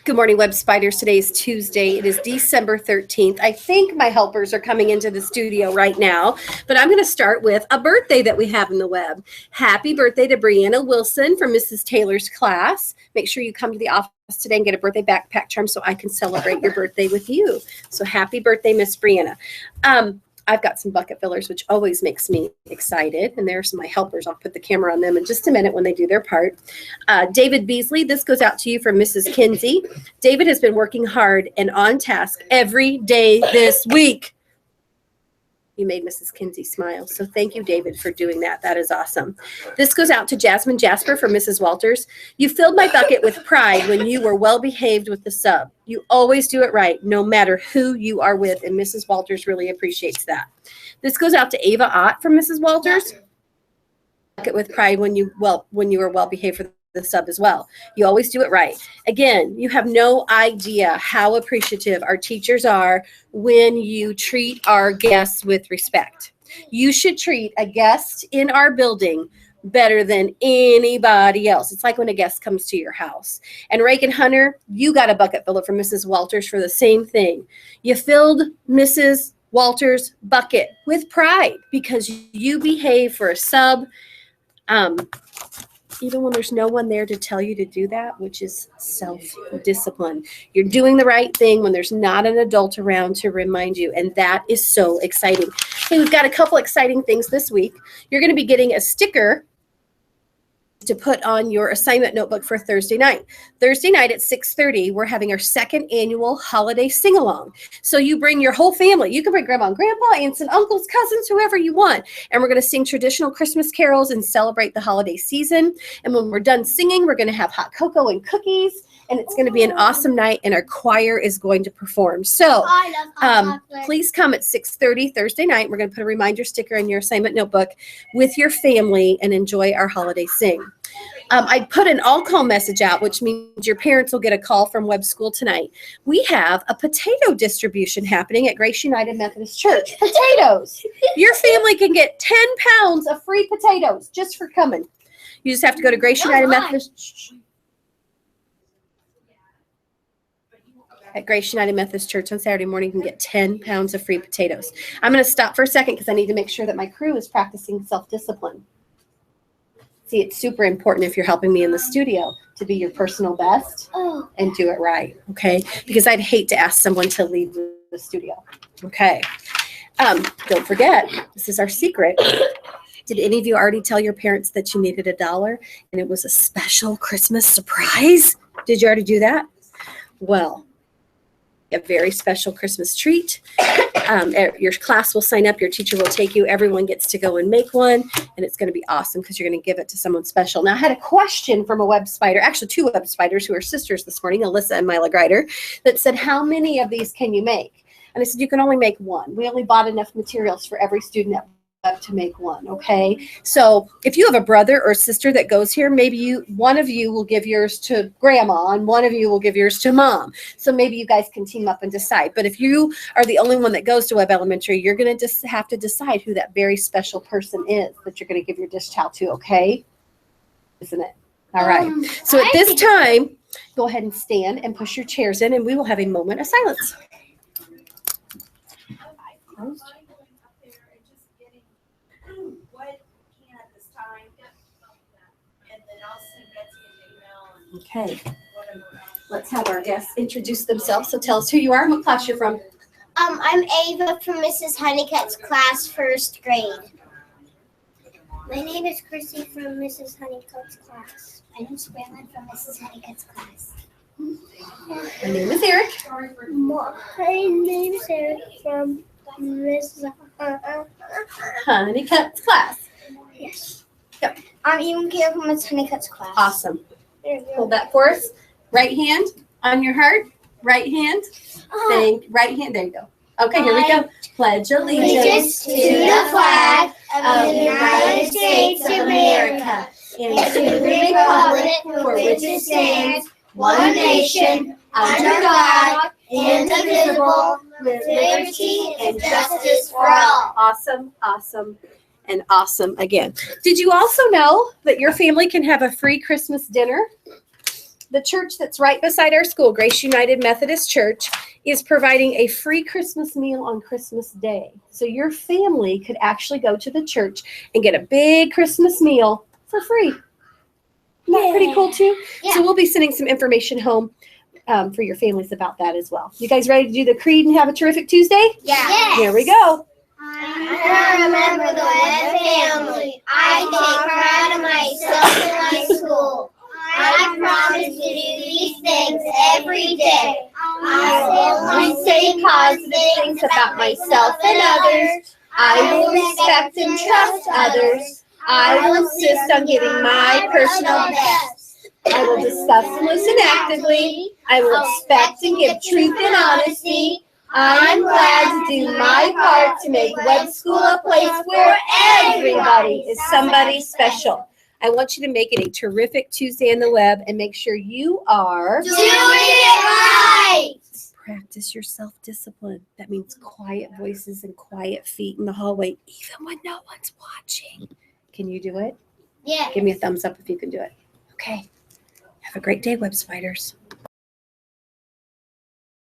Good morning, Web Spiders. Today is Tuesday. It is December 13th. I think my helpers are coming into the studio right now, but I'm going to start with a birthday that we have in the web. Happy birthday to Brianna Wilson from Mrs. Taylor's class. Make sure you come to the office today and get a birthday backpack charm so I can celebrate your birthday with you. So happy birthday, Miss Brianna. I've got some bucket fillers, which always makes me excited. And there's my helpers. I'll put the camera on them in just a minute when they do their part. David Beasley, this goes out to you from Mrs. Kinsey. David has been working hard and on task every day this week. You made Mrs. Kinsey smile. So thank you, David, for doing that. That is awesome. This goes out to Jasmine Jasper from Mrs. Walters. You filled my bucket with pride when you were well behaved with the sub. You always do it right, no matter who you are with, and Mrs. Walters really appreciates that. This goes out to Ava Ott from Mrs. Walters. Bucket with pride when you were well behaved for the sub as well. You always do it right. Again, you have no idea how appreciative our teachers are when you treat our guests with respect. You should treat a guest in our building better than anybody else. It's like when a guest comes to your house. And Reagan Hunter, you got a bucket filler from Mrs. Walters for the same thing. You filled Mrs. Walters' bucket with pride because you behave for a sub. Even when there's no one there to tell you to do that, which is self-discipline. You're doing the right thing when there's not an adult around to remind you, and that is so exciting. Hey, we've got a couple exciting things this week. You're going to be getting a sticker to put on your assignment notebook for Thursday night. Thursday night at 6:30, we're having our second annual holiday sing-along. So you bring your whole family. You can bring grandma and grandpa, aunts and uncles, cousins, whoever you want. And we're going to sing traditional Christmas carols and celebrate the holiday season. And when we're done singing, we're going to have hot cocoa and cookies. And it's going to be an awesome night, and our choir is going to perform. So please come at 6:30 Thursday night. We're going to put a reminder sticker in your assignment notebook with your family and enjoy our holiday sing. I put an all-call message out, which means your parents will get a call from Web School tonight. We have a potato distribution happening at Grace United Methodist Church. Potatoes. Your family can get 10 pounds of free potatoes just for coming. You just have to go to Grace United Methodist. At Grace United Methodist Church on Saturday morning, you can get 10 pounds of free potatoes. I'm going to stop for a second because I need to make sure that my crew is practicing self-discipline. See, it's super important if you're helping me in the studio to be your personal best and do it right, okay? Because I'd hate to ask someone to leave the studio, okay? Don't forget, this is our secret. Did any of you already tell your parents that you needed $1 and it was a special Christmas surprise? Did you already do that? Well, a very special Christmas treat. Your class will sign up, your teacher will take you, everyone gets to go and make one, and it's going to be awesome because you're going to give it to someone special. Now, I had a question from a web spider, actually 2 web spiders who are sisters this morning, Alyssa and Mila Greider, that said, how many of these can you make? And I said, you can only make 1. We only bought enough materials for every student at to make 1, okay? So if you have a brother or sister that goes here, maybe one of you will give yours to grandma and one of you will give yours to mom. So maybe you guys can team up and decide. But if you are the only one that goes to Webb Elementary, you're going to just have to decide who that very special person is that you're going to give your dish towel to, okay? Isn't it? All right. So at this time, go ahead and stand and push your chairs in, and we will have a moment of silence. Okay, let's have our guests introduce themselves. So tell us who you are and what class you're from. I'm Ava from Mrs. Honeycutt's class, 1st grade. My name is Chrissy from Mrs. Honeycutt's class. My name is Brandon from Mrs. Honeycutt's class. My name is Eric. My name is Eric from Mrs. Honeycutt's class. Yes. Yep. I'm Ewan Kale from Mrs. Honeycutt's class. Awesome. Hold that for us. Right hand on your heart. Right hand. Right hand. There you go. Okay, here we go. Pledge allegiance to the flag of the United States of America and to the republic for which it stands, one nation, under God, indivisible, with liberty and justice for all. Awesome, awesome, and awesome again. Did you also know that your family can have a free Christmas dinner the church that's right beside our school, Grace United Methodist Church, is providing a free Christmas meal on Christmas Day. So your family could actually go to the church and get a big Christmas meal for free. Isn't that pretty cool too? Yeah. So we'll be sending some information home for your families about that as well. You guys ready to do the creed and have a terrific Tuesday? Yes. Here we go. I remember the Webb family. I take pride in myself and my school. I promise to do these things every day. I will say positive things about myself and others. I will respect and trust others. I will insist on giving my personal best. I will discuss and listen actively. I will expect and give truth and honesty. I'm glad to do my part to make Webb School a place where everybody is somebody special. I want you to make it a terrific Tuesday in the Webb and make sure you are doing it right. practice your self-discipline. That means quiet voices and quiet feet in the hallway, even when no one's watching. Can you do it? Yeah. Give me a thumbs up if you can do it. Okay. Have a great day, Web Spiders.